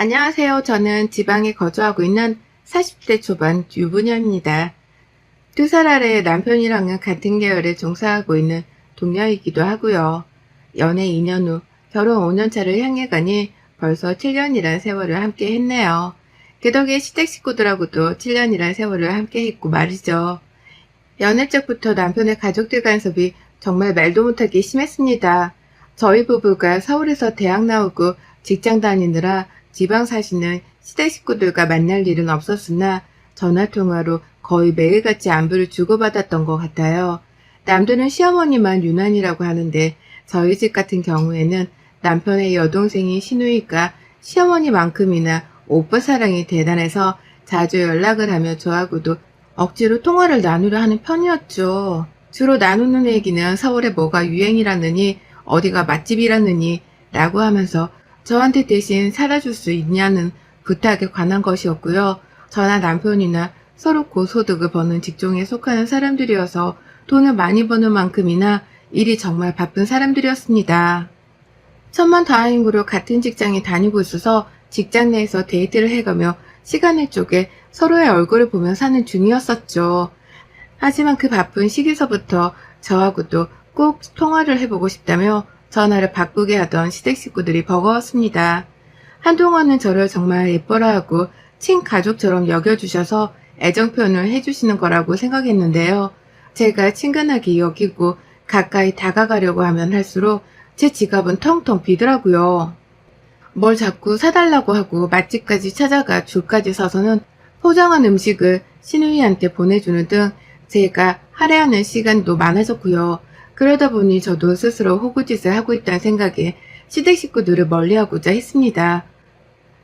안녕하세요. 저는 지방에 거주하고 있는 40대 초반 유부녀입니다. 2살 아래 남편이랑은 같은 계열에 종사하고 있는 동료이기도 하고요. 연애 2년 후 결혼 5년 차를 향해 가니 벌써 7년이란 세월을 함께 했네요. 그 덕에 시댁 식구들하고도 7년이란 세월을 함께 했고 말이죠. 연애 때부터 남편의 가족들 간섭이 정말 말도 못하게 심했습니다. 저희 부부가 서울에서 대학 나오고 직장 다니느라 지방 사시는 시댁 식구들과 만날 일은 없었으나 전화통화로 거의 매일같이 안부를 주고받았던 것 같아요. 남들은 시어머니만 유난이라고 하는데 저희 집 같은 경우에는 남편의 여동생인 시누이가 시어머니만큼이나 오빠 사랑이 대단해서 자주 연락을 하며 저하고도 억지로 통화를 나누려 하는 편이었죠. 주로 나누는 얘기는 서울에 뭐가 유행이라느니 어디가 맛집이라느니 라고 하면서 저한테 대신 사다 줄 수 있냐는 부탁에 관한 것이었고요. 저나 남편이나 서로 고소득을 버는 직종에 속하는 사람들이어서 돈을 많이 버는 만큼이나 일이 정말 바쁜 사람들이었습니다. 천만다행으로 같은 직장에 다니고 있어서 직장 내에서 데이트를 해가며 시간을 쪼개 서로의 얼굴을 보며 사는 중이었었죠. 하지만 그 바쁜 시기서부터 저하고도 꼭 통화를 해보고 싶다며 전화를 바꾸게 하던 시댁 식구들이 버거웠습니다. 한동안은 저를 정말 예뻐라하고 친가족처럼 여겨주셔서 애정 표현을 해주시는 거라고 생각했는데요. 제가 친근하게 여기고 가까이 다가가려고 하면 할수록 제 지갑은 텅텅 비더라고요. 뭘 자꾸 사달라고 하고 맛집까지 찾아가 줄까지 서서는 포장한 음식을 시누이한테 보내주는 등 제가 할애하는 시간도 많아졌고요. 그러다 보니 저도 스스로 호구짓을 하고 있다는 생각에 시댁 식구들을 멀리하고자 했습니다.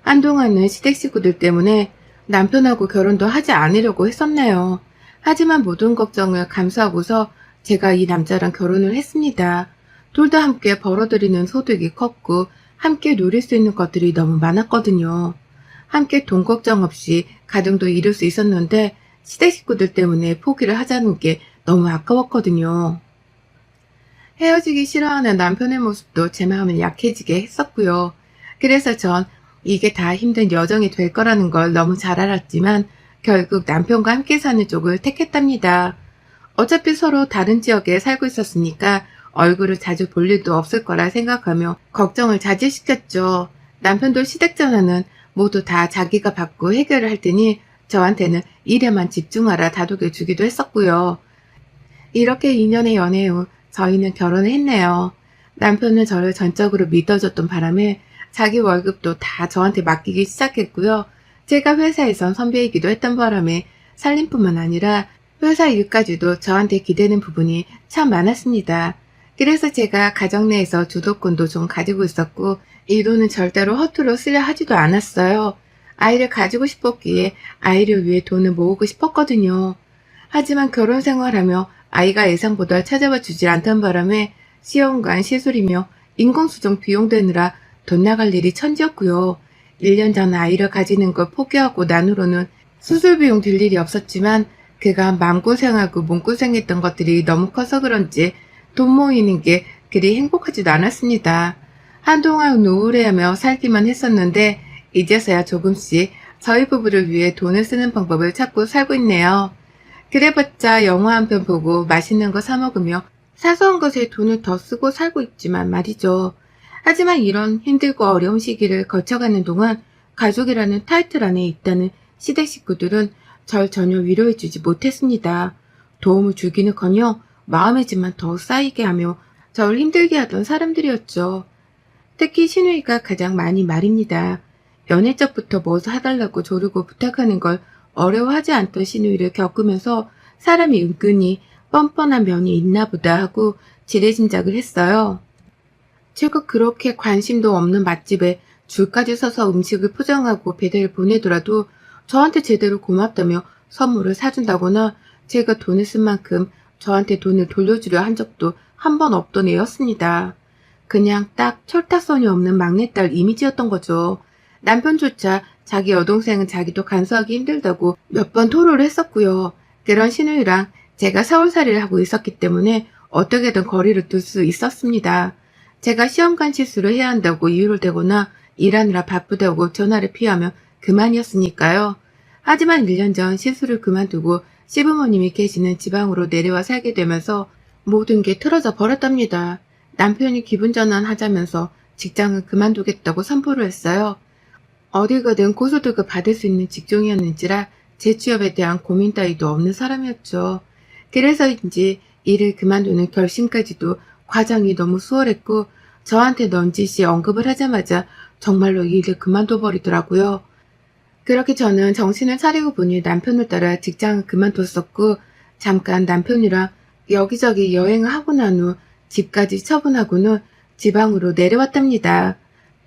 한동안은 시댁 식구들 때문에 남편하고 결혼도 하지 않으려고 했었네요. 하지만 모든 걱정을 감수하고서 제가 이 남자랑 결혼을 했습니다. 둘 다 함께 벌어들이는 소득이 컸고 함께 누릴 수 있는 것들이 너무 많았거든요. 함께 돈 걱정 없이 가정도 이룰 수 있었는데 시댁 식구들 때문에 포기를 하자는 게 너무 아까웠거든요. 헤어지기 싫어하는 남편의 모습도 제 마음을 약해지게 했었고요. 그래서 전 이게 다 힘든 여정이 될 거라는 걸 너무 잘 알았지만 결국 남편과 함께 사는 쪽을 택했답니다. 어차피 서로 다른 지역에 살고 있었으니까 얼굴을 자주 볼 일도 없을 거라 생각하며 걱정을 자제시켰죠. 남편도 시댁 전화는 모두 다 자기가 받고 해결을 할 테니 저한테는 일에만 집중하라 다독여 주기도 했었고요. 이렇게 2년의 연애 후 저희는 결혼을 했네요. 남편은 저를 전적으로 믿어줬던 바람에 자기 월급도 다 저한테 맡기기 시작했고요. 제가 회사에선 선배이기도 했던 바람에 살림뿐만 아니라 회사 일까지도 저한테 기대는 부분이 참 많았습니다. 그래서 제가 가정 내에서 주도권도 좀 가지고 있었고 이 돈은 절대로 허투루 쓰려 하지도 않았어요. 아이를 가지고 싶었기에 아이를 위해 돈을 모으고 싶었거든요. 하지만 결혼 생활하며 아이가 예상보다 찾아와 주질 않던 바람에 시험관 시술이며 인공수정 비용 되느라 돈 나갈 일이 천지였고요. 1년 전 아이를 가지는 걸 포기하고 난후로는 수술 비용 들 일이 없었지만 그간 마음고생하고 몸고생했던 것들이 너무 커서 그런지 돈 모이는 게 그리 행복하지도 않았습니다. 한동안 우울해하며 살기만 했었는데 이제서야 조금씩 저희 부부를 위해 돈을 쓰는 방법을 찾고 살고 있네요. 그래봤자 영화 한 편 보고 맛있는 거 사 먹으며 사소한 것에 돈을 더 쓰고 살고 있지만 말이죠. 하지만 이런 힘들고 어려운 시기를 거쳐가는 동안 가족이라는 타이틀 안에 있다는 시댁 식구들은 절 전혀 위로해주지 못했습니다. 도움을 주기는커녕 마음의 짐만 더 쌓이게 하며 저를 힘들게 하던 사람들이었죠. 특히 시누이가 가장 많이 말입니다. 연애적부터 뭐 사달라고 조르고 부탁하는 걸 어려워하지 않던 시누이를 겪으면서 사람이 은근히 뻔뻔한 면이 있나 보다 하고 지레짐작을 했어요. 제가 그렇게 관심도 없는 맛집에 줄까지 서서 음식을 포장하고 배달을 보내더라도 저한테 제대로 고맙다며 선물을 사준다거나 제가 돈을 쓴 만큼 저한테 돈을 돌려주려 한 적도 한 번 없던 애였습니다. 그냥 딱 철딱선이 없는 막내딸 이미지였던 거죠. 남편조차 자기 여동생은 자기도 간수하기 힘들다고 몇 번 토로를 했었고요. 그런 시누이랑 제가 서울살이를 하고 있었기 때문에 어떻게든 거리를 둘 수 있었습니다. 제가 시험관 실수를 해야 한다고 이유를 대거나 일하느라 바쁘다고 전화를 피하면 그만이었으니까요. 하지만 1년 전 시술을 그만두고 시부모님이 계시는 지방으로 내려와 살게 되면서 모든 게 틀어져 버렸답니다. 남편이 기분 전환하자면서 직장을 그만두겠다고 선포를 했어요. 어딜 가든 고소득을 받을 수 있는 직종이었는지라 재취업에 대한 고민 따위도 없는 사람이었죠. 그래서인지 일을 그만두는 결심까지도 과정이 너무 수월했고 저한테 넌지시 언급을 하자마자 정말로 일을 그만둬 버리더라고요. 그렇게 저는 정신을 차리고 보니 남편을 따라 직장을 그만뒀었고 잠깐 남편이랑 여기저기 여행을 하고 난 후 집까지 처분하고는 지방으로 내려왔답니다.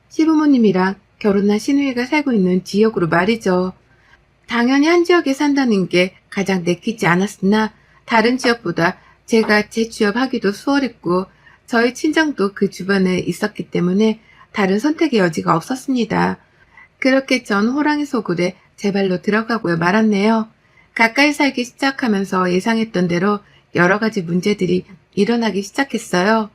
시부모님이랑 결혼한 시누이가 살고 있는 지역으로 말이죠. 당연히 한 지역에 산다는 게 가장 내키지 않았으나 다른 지역보다 제가 재취업하기도 수월했고 저희 친정도 그 주변에 있었기 때문에 다른 선택의 여지가 없었습니다. 그렇게 전 호랑이 소굴에 제 발로 들어가고야 말았네요. 가까이 살기 시작하면서 예상했던 대로 여러 가지 문제들이 일어나기 시작했어요.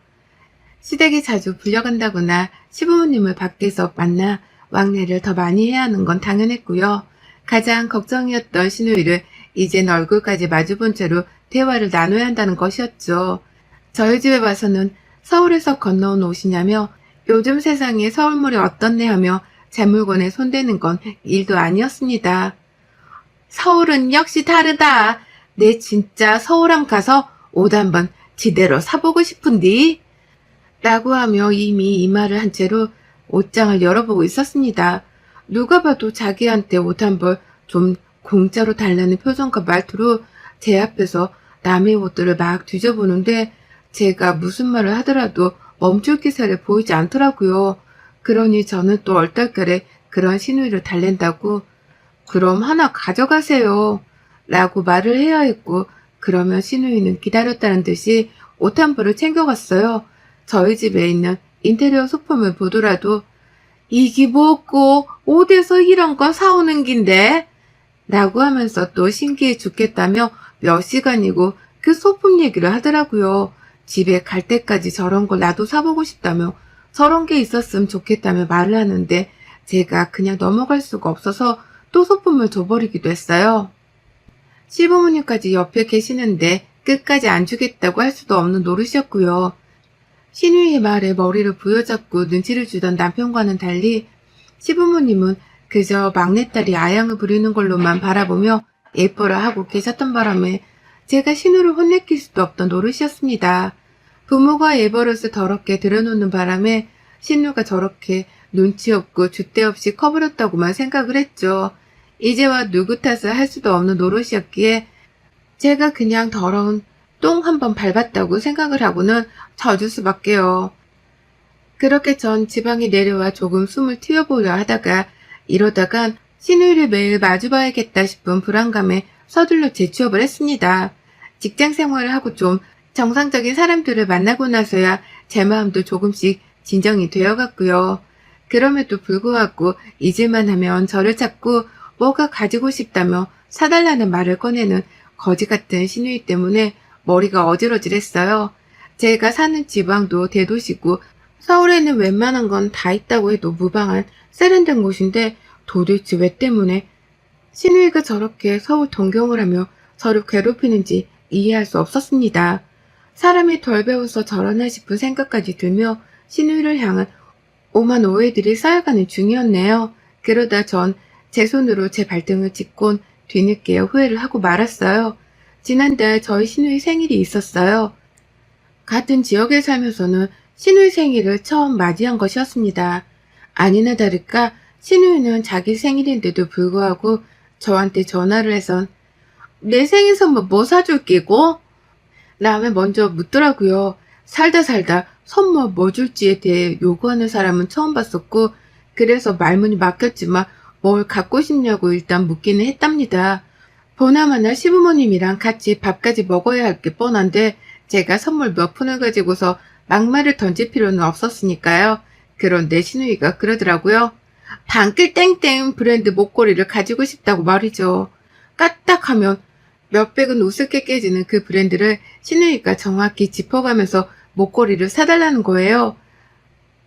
시댁에 자주 불려간다거나 시부모님을 밖에서 만나 왕래를 더 많이 해야 하는 건 당연했고요. 가장 걱정이었던 시누이를 이젠 얼굴까지 마주본 채로 대화를 나눠야 한다는 것이었죠. 저희 집에 와서는 서울에서 건너온 옷이냐며 요즘 세상에 서울물이 어떻네 하며 제 물건에 손대는 건 일도 아니었습니다. 서울은 역시 다르다. 내 진짜 서울함 가서 옷 한번 지대로 사보고 싶은디? 라고 하며 이미 이 말을 한 채로 옷장을 열어보고 있었습니다. 누가 봐도 자기한테 옷 한 벌 좀 공짜로 달라는 표정과 말투로 제 앞에서 남의 옷들을 막 뒤져보는데 제가 무슨 말을 하더라도 멈출 기세를 보이지 않더라고요. 그러니 저는 또 얼떨결에 그런 시누이를 달랜다고 그럼 하나 가져가세요 라고 말을 해야 했고 그러면 시누이는 기다렸다는 듯이 옷 한 벌을 챙겨갔어요. 저희 집에 있는 인테리어 소품을 보더라도 이기 뭐고 어디서 이런 거 사오는 긴데? 라고 하면서 또 신기해 죽겠다며 몇 시간이고 그 소품 얘기를 하더라고요. 집에 갈 때까지 저런 걸 나도 사보고 싶다며 저런 게 있었으면 좋겠다며 말을 하는데 제가 그냥 넘어갈 수가 없어서 또 소품을 줘버리기도 했어요. 시부모님까지 옆에 계시는데 끝까지 안 주겠다고 할 수도 없는 노릇이었고요. 시누이의 말에 머리를 부여잡고 눈치를 주던 남편과는 달리 시부모님은 그저 막내딸이 아양을 부리는 걸로만 바라보며 예뻐라 하고 계셨던 바람에 제가 시누를 혼내킬 수도 없던 노릇이었습니다. 부모가 예버릇을 더럽게 들여놓는 바람에 시누가 저렇게 눈치 없고 줏대 없이 커버렸다고만 생각을 했죠. 이제와 누구 탓을 할 수도 없는 노릇이었기에 제가 그냥 더러운 똥 한 번 밟았다고 생각을 하고는 져줄 수밖에요. 그렇게 전 지방에 내려와 조금 숨을 틔워보려 하다가 이러다간 시누이를 매일 마주봐야겠다 싶은 불안감에 서둘러 재취업을 했습니다. 직장 생활을 하고 좀 정상적인 사람들을 만나고 나서야 제 마음도 조금씩 진정이 되어갔고요. 그럼에도 불구하고 잊을만 하면 저를 찾고 뭐가 가지고 싶다며 사달라는 말을 꺼내는 거지 같은 시누이 때문에 머리가 어질어질했어요. 제가 사는 지방도 대도시고 서울에는 웬만한 건 다 있다고 해도 무방한 세련된 곳인데 도대체 왜 때문에 시누이가 저렇게 서울 동경을 하며 저를 괴롭히는지 이해할 수 없었습니다. 사람이 덜 배워서 저러나 싶은 생각까지 들며 시누이를 향한 오만 오해들이 쌓여가는 중이었네요. 그러다 전 제 손으로 제 발등을 짚곤 뒤늦게 후회를 하고 말았어요. 지난달 저희 시누이 생일이 있었어요. 같은 지역에 살면서는 시누이 생일을 처음 맞이한 것이었습니다. 아니나 다를까 시누이는 자기 생일인데도 불구하고 저한테 전화를 해선 내 생일 선물 뭐 사줄 끼고? 라며 먼저 묻더라고요. 살다 선물 뭐 줄지에 대해 요구하는 사람은 처음 봤었고 그래서 말문이 막혔지만 뭘 갖고 싶냐고 일단 묻기는 했답니다. 보나마나 시부모님이랑 같이 밥까지 먹어야 할 게 뻔한데 제가 선물 몇 푼을 가지고서 막말을 던질 필요는 없었으니까요. 그런데 시누이가 그러더라고요. 방클 땡땡 브랜드 목걸이를 가지고 싶다고 말이죠. 까딱하면 몇백은 우습게 깨지는 그 브랜드를 시누이가 정확히 짚어가면서 목걸이를 사달라는 거예요.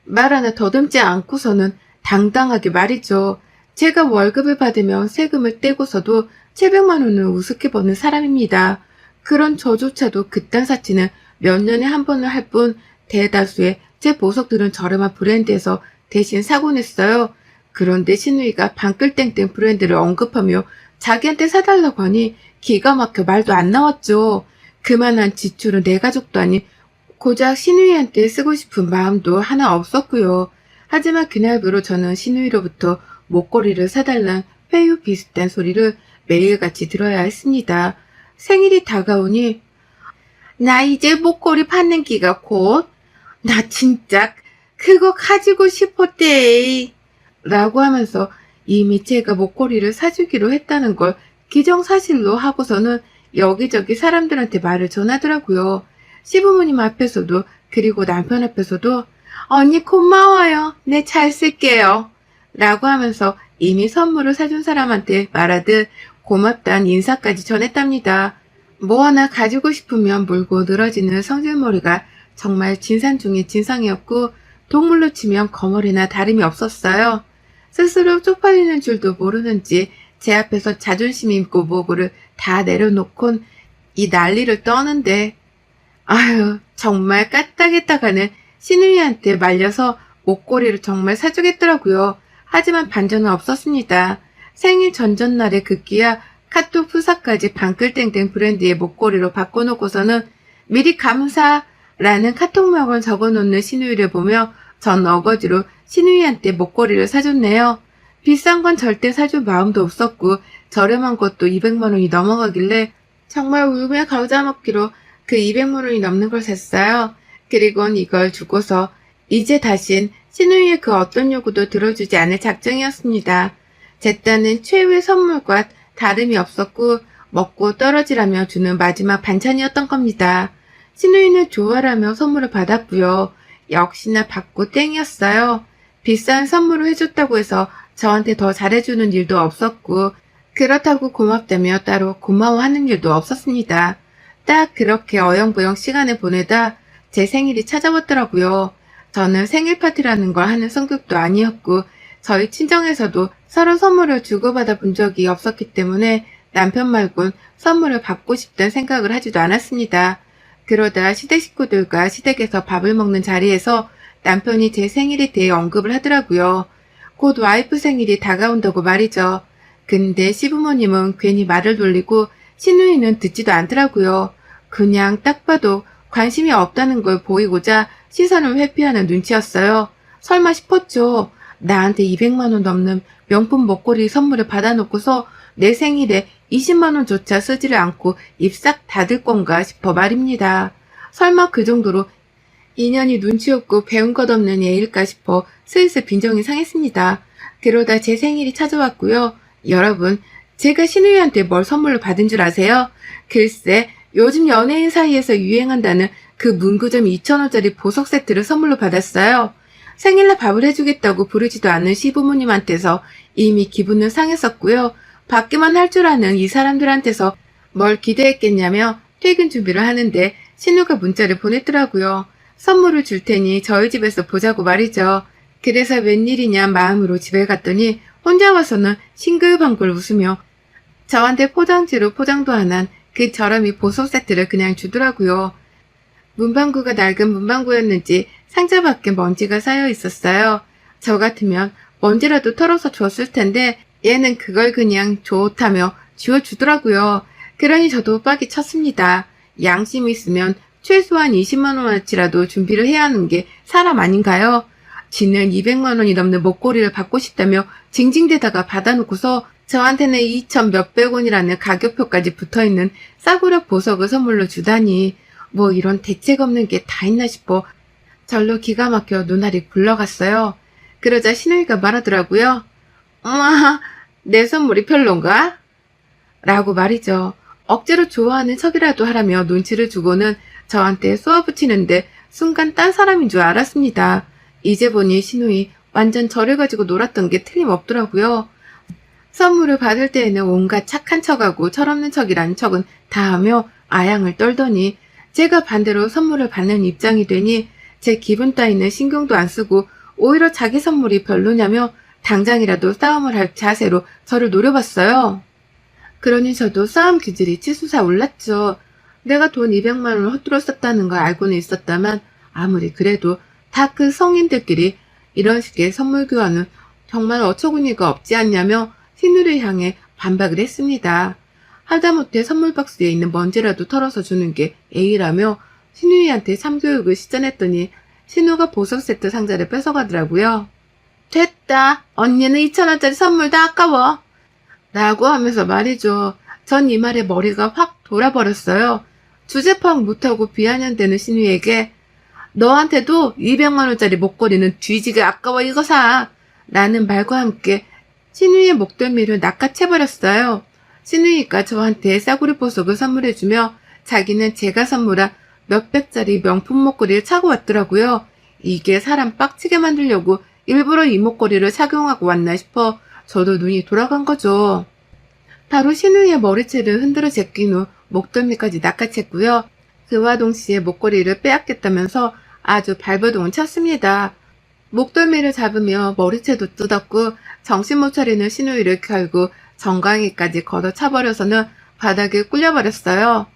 말 하나 더듬지 않고서는 당당하게 말이죠. 제가 월급을 받으면 세금을 떼고서도 700만 원을 우습게 버는 사람입니다. 그런 저조차도 그딴 사치는 몇 년에 한 번을 할 뿐 대다수의 제 보석들은 저렴한 브랜드에서 대신 사곤 했어요. 그런데 신우이가 방글땡땡 브랜드를 언급하며 자기한테 사달라고 하니 기가 막혀 말도 안 나왔죠. 그만한 지출은 내 가족도 아닌 고작 신우이한테 쓰고 싶은 마음도 하나 없었고요. 하지만 그날부로 저는 신우이로부터 목걸이를 사달란 회유 비슷한 소리를 매일같이 들어야 했습니다. 생일이 다가오니 나 이제 목걸이 받는 기가 곧 나 진짜 그거 가지고 싶었대 라고 하면서 이미 제가 목걸이를 사주기로 했다는 걸 기정사실로 하고서는 여기저기 사람들한테 말을 전하더라고요. 시부모님 앞에서도 그리고 남편 앞에서도 언니 고마워요. 네, 잘 쓸게요. 라고 하면서 이미 선물을 사준 사람한테 말하듯 고맙다는 인사까지 전했답니다. 뭐 하나 가지고 싶으면 물고 늘어지는 성질머리가 정말 진상 중의 진상이었고 동물로 치면 거머리나 다름이 없었어요. 스스로 쪽팔리는 줄도 모르는지 제 앞에서 자존심 있고 모고를 다 내려놓곤 이 난리를 떠는데 아유 정말 까딱했다가는 신우이한테 말려서 목걸이를 정말 사주겠더라고요. 하지만 반전은 없었습니다. 생일 전전날에 급기야 카톡 프사까지 방글땡땡 브랜드의 목걸이로 바꿔놓고서는 미리 감사라는 카톡명을 적어놓는 신우이를 보며 전 어거지로 신우이한테 목걸이를 사줬네요. 비싼 건 절대 사줄 마음도 없었고 저렴한 것도 200만 원이 넘어가길래 정말 울며 겨자 먹기로 그 200만 원이 넘는 걸 샀어요. 그리곤 이걸 주고서 이제 다신 신우이의 그 어떤 요구도 들어주지 않을 작정이었습니다. 제 딴은 최후의 선물과 다름이 없었고 먹고 떨어지라며 주는 마지막 반찬이었던 겁니다. 신우이는 좋아라며 선물을 받았고요. 역시나 받고 땡이었어요. 비싼 선물을 해줬다고 해서 저한테 더 잘해주는 일도 없었고 그렇다고 고맙다며 따로 고마워하는 일도 없었습니다. 딱 그렇게 어영부영 시간을 보내다 제 생일이 찾아왔더라고요. 저는 생일 파티라는 걸 하는 성격도 아니었고 저희 친정에서도 서로 선물을 주고받아 본 적이 없었기 때문에 남편 말곤 선물을 받고 싶다는 생각을 하지도 않았습니다. 그러다 시댁 식구들과 시댁에서 밥을 먹는 자리에서 남편이 제 생일에 대해 언급을 하더라고요. 곧 와이프 생일이 다가온다고 말이죠. 근데 시부모님은 괜히 말을 돌리고 신우이는 듣지도 않더라고요. 그냥 딱 봐도 관심이 없다는 걸 보이고자 시선을 회피하는 눈치였어요. 설마 싶었죠. 나한테 200만 원 넘는 명품 목걸이 선물을 받아놓고서 내 생일에 20만 원조차 쓰지를 않고 입 싹 닫을 건가 싶어 말입니다. 설마 그 정도로 인연이 눈치 없고 배운 것 없는 애일까 싶어 슬슬 빈정이 상했습니다. 그러다 제 생일이 찾아왔고요. 여러분, 제가 신우이한테 뭘 선물로 받은 줄 아세요? 글쎄, 요즘 연예인 사이에서 유행한다는 그 문구점 2,000원짜리 보석 세트를 선물로 받았어요. 생일날 밥을 해주겠다고 부르지도 않은 시부모님한테서 이미 기분은 상했었고요. 받기만 할 줄 아는 이 사람들한테서 뭘 기대했겠냐며 퇴근 준비를 하는데 신우가 문자를 보냈더라고요. 선물을 줄 테니 저희 집에서 보자고 말이죠. 그래서 웬일이냐 마음으로 집에 갔더니 혼자 와서는 싱글벙글 웃으며 저한테 포장지로 포장도 안 한 그 저렴이 보석 세트를 그냥 주더라고요. 문방구가 낡은 문방구였는지 상자 밖에 먼지가 쌓여 있었어요. 저 같으면 먼지라도 털어서 줬을 텐데 얘는 그걸 그냥 좋다며 지워주더라고요. 그러니 저도 빡이 쳤습니다. 양심이 있으면 최소한 20만 원어치라도 준비를 해야 하는 게 사람 아닌가요? 지는 200만 원이 넘는 목걸이를 받고 싶다며 징징대다가 받아놓고서 저한테는 2천 몇백 원이라는 가격표까지 붙어있는 싸구려 보석을 선물로 주다니 뭐 이런 대책 없는 게 다 있나 싶어 절로 기가 막혀 눈알이 굴러갔어요. 그러자 신우이가 말하더라고요. 엄마, 내 선물이 별론가? 라고 말이죠. 억지로 좋아하는 척이라도 하라며 눈치를 주고는 저한테 쏘아붙이는데 순간 딴 사람인 줄 알았습니다. 이제 보니 신우이 완전 저를 가지고 놀았던 게 틀림없더라고요. 선물을 받을 때에는 온갖 착한 척하고 철없는 척이란 척은 다 하며 아양을 떨더니 제가 반대로 선물을 받는 입장이 되니 제 기분 따위는 신경도 안 쓰고 오히려 자기 선물이 별로냐며 당장이라도 싸움을 할 자세로 저를 노려봤어요. 그러니 저도 싸움 기질이 치솟아 올랐죠. 내가 돈 200만 원을 헛들어 썼다는 걸 알고는 있었다만 아무리 그래도 다 그 성인들끼리 이런 식의 선물 교환은 정말 어처구니가 없지 않냐며 신우를 향해 반박을 했습니다. 하다못해 선물 박스에 있는 먼지라도 털어서 주는 게 A라며 신우이한테 참교육을 시전했더니 신우가 보석 세트 상자를 뺏어가더라고요. 됐다. 언니는 2,000원짜리 선물 다 아까워. 라고 하면서 말이죠. 전 이 말에 머리가 확 돌아버렸어요. 주제 파악 못하고 비아냥대는 신우에게 너한테도 200만원짜리 목걸이는 뒤지게 아까워 이거 사. 라는 말과 함께 신우의 목덜미를 낚아채버렸어요. 신우이가 저한테 싸구려 보석을 선물해주며 자기는 제가 선물한 몇백짜리 명품 목걸이를 차고 왔더라고요. 이게 사람 빡치게 만들려고 일부러 이 목걸이를 착용하고 왔나 싶어 저도 눈이 돌아간 거죠. 바로 신우이의 머리채를 흔들어 제낀 후 목덜미까지 낚아챘고요. 그와 동시에 목걸이를 빼앗겠다면서 아주 발버둥을 쳤습니다. 목덜미를 잡으며 머리채도 뜯었고 정신 못 차리는 신우이를 결국 정강이까지 걷어차버려서는 바닥에 꿀려버렸어요.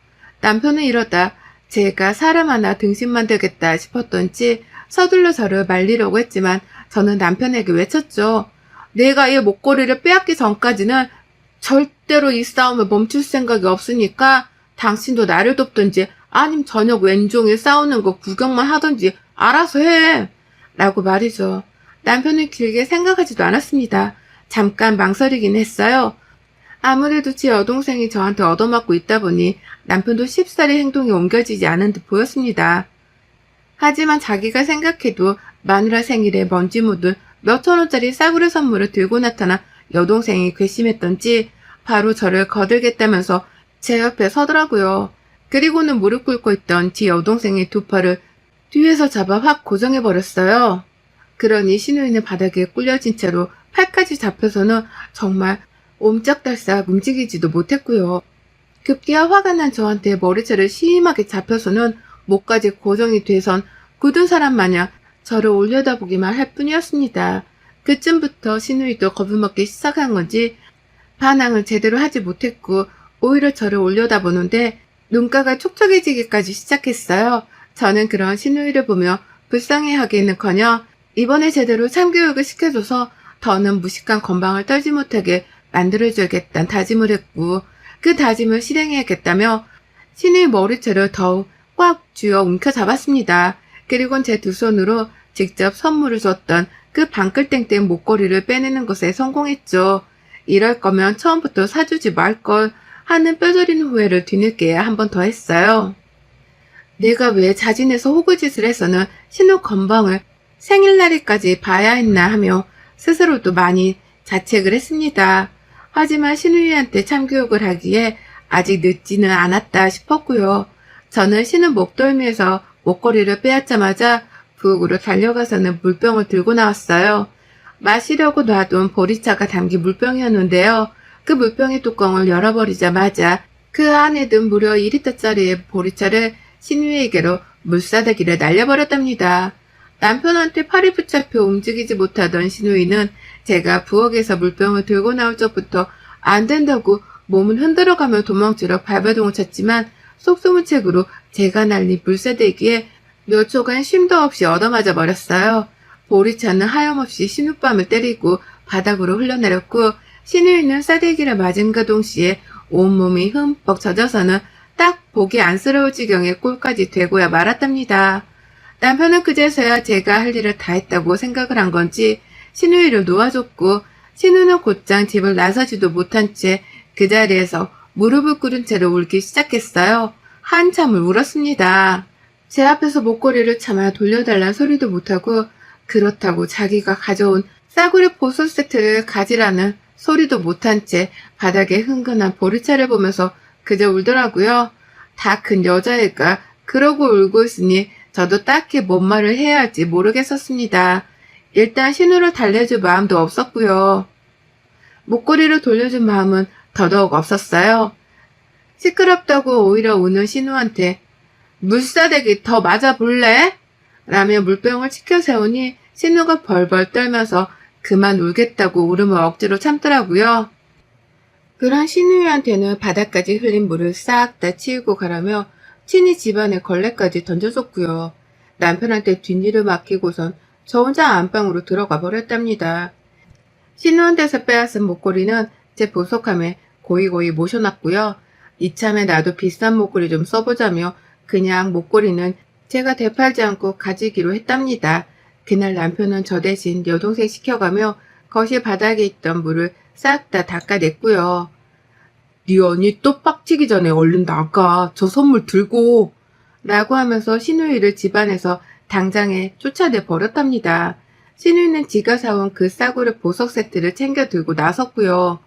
남편은 이러다 제가 사람 하나 등신 만들겠다 싶었던지 서둘러 저를 말리려고 했지만 저는 남편에게 외쳤죠. 내가 이 목걸이를 빼앗기 전까지는 절대로 이 싸움을 멈출 생각이 없으니까 당신도 나를 돕든지 아님 저녁 왼종일 싸우는 거 구경만 하든지 알아서 해. 라고 말이죠. 남편은 길게 생각하지도 않았습니다. 잠깐 망설이긴 했어요. 아무래도 제 여동생이 저한테 얻어맞고 있다 보니 남편도 쉽사리 행동이 옮겨지지 않은 듯 보였습니다. 하지만 자기가 생각해도 마누라 생일에 먼지 묻은 몇천 원짜리 싸구려 선물을 들고 나타난 여동생이 괘씸했던지 바로 저를 거들겠다면서 제 옆에 서더라고요. 그리고는 무릎 꿇고 있던 제 여동생의 두 팔을 뒤에서 잡아 확 고정해버렸어요. 그러니 신우이는 바닥에 꿀려진 채로 팔까지 잡혀서는 정말 옴짝달싹 움직이지도 못했고요. 급기야 화가 난 저한테 머리채를 심하게 잡혀서는 목까지 고정이 돼선 굳은 사람 마냥 저를 올려다보기만 할 뿐이었습니다. 그쯤부터 신우이도 겁을 먹기 시작한 건지 반항을 제대로 하지 못했고 오히려 저를 올려다보는데 눈가가 촉촉해지기까지 시작했어요. 저는 그런 신우이를 보며 불쌍해하기는커녕 이번에 제대로 참교육을 시켜줘서 더는 무식한 건방을 떨지 못하게 만들어줘야겠다는 다짐을 했고 그 다짐을 실행해야겠다며 신우이 머리채를 더욱 꽉 쥐어 움켜잡았습니다. 그리고는 제 두 손으로 직접 선물을 줬던 그 방글땡땡 목걸이를 빼내는 것에 성공했죠. 이럴 거면 처음부터 사주지 말걸 하는 뼈저리는 후회를 뒤늦게 한 번 더 했어요. 내가 왜 자진해서 호구짓을 해서는 신우 건방을 생일날에까지 봐야 했나 하며 스스로도 많이 자책을 했습니다. 하지만 신우이한테 참교육을 하기에 아직 늦지는 않았다 싶었고요. 저는 신우 목덜미에서 목걸이를 빼앗자마자 부엌으로 달려가서는 물병을 들고 나왔어요. 마시려고 놔둔 보리차가 담긴 물병이었는데요. 그 물병의 뚜껑을 열어버리자마자 그 안에 든 무려 2리터짜리의 보리차를 신우이에게로 물사대기를 날려버렸답니다. 남편한테 팔이 붙잡혀 움직이지 못하던 신우이는 제가 부엌에서 물병을 들고 나올 적부터 안 된다고 몸을 흔들어가며 도망치려 발버둥을 쳤지만 속수무책으로 제가 날린 물사대기에 몇 초간 쉼도 없이 얻어맞아 버렸어요. 보리차는 하염없이 신우뺨을 때리고 바닥으로 흘러내렸고 신우이는 싸대기를 맞은가 동시에 온몸이 흠뻑 젖어서는 딱 보기 안쓰러울 지경의 꼴까지 되고야 말았답니다. 남편은 그제서야 제가 할 일을 다 했다고 생각을 한 건지 신우이를 놓아줬고 신우는 곧장 집을 나서지도 못한 채 그 자리에서 무릎을 꿇은 채로 울기 시작했어요. 한참을 울었습니다. 제 앞에서 목걸이를 차마 돌려달란 소리도 못하고 그렇다고 자기가 가져온 싸구려 보석 세트를 가지라는 소리도 못한 채 바닥에 흥건한 보리차를 보면서 그저 울더라고요. 다 큰 여자애가 그러고 울고 있으니 저도 딱히 뭔 말을 해야 할지 모르겠었습니다. 일단 신우를 달래줄 마음도 없었고요. 목걸이를 돌려준 마음은 더더욱 없었어요. 시끄럽다고 오히려 우는 신우한테 물사대기 더 맞아볼래? 라며 물병을 치켜 세우니 신우가 벌벌 떨면서 그만 울겠다고 울음을 억지로 참더라고요. 그런 신우이한테는 바닥까지 흘린 물을 싹 다 치우고 가라며 친히 집안에 걸레까지 던져줬고요. 남편한테 뒷일을 맡기고선 저 혼자 안방으로 들어가 버렸답니다. 신우한테서 빼앗은 목걸이는 제 보석함에 고이고이 모셔놨고요. 이참에 나도 비싼 목걸이 좀 써보자며 그냥 목걸이는 제가 되팔지 않고 가지기로 했답니다. 그날 남편은 저 대신 여동생 시켜가며 거실 바닥에 있던 물을 싹 다 닦아냈고요. 네 언니 또 빡치기 전에 얼른 나가. 저 선물 들고. 라고 하면서 신우이를 집안에서 당장에 쫓아내 버렸답니다. 신우이는 지가 사온 그 싸구려 보석 세트를 챙겨 들고 나섰고요.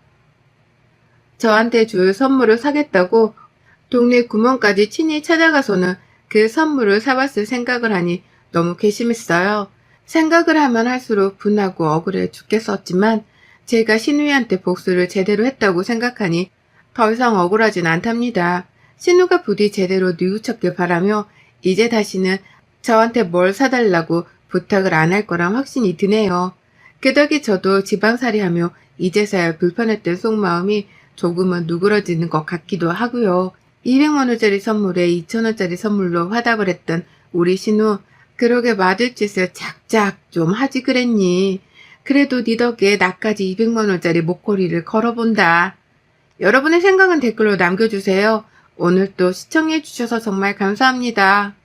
저한테 줄 선물을 사겠다고 동네 구멍까지 친히 찾아가서는 그 선물을 사봤을 생각을 하니 너무 괘씸했어요. 생각을 하면 할수록 분하고 억울해 죽겠었지만 제가 신우이한테 복수를 제대로 했다고 생각하니 더 이상 억울하진 않답니다. 신우가 부디 제대로 뉘우쳤길 바라며 이제 다시는 저한테 뭘 사달라고 부탁을 안 할 거란 확신이 드네요. 그 덕에 저도 지방살이하며 이제서야 불편했던 속마음이 조금은 누그러지는 것 같기도 하고요. 200만원짜리 선물에 2,000원짜리 선물로 화답을 했던 우리 신우, 그러게 맞을 짓을 작작 좀 하지 그랬니. 그래도 네 덕에 나까지 200만원짜리 목걸이를 걸어본다. 여러분의 생각은 댓글로 남겨주세요. 오늘 또 시청해주셔서 정말 감사합니다.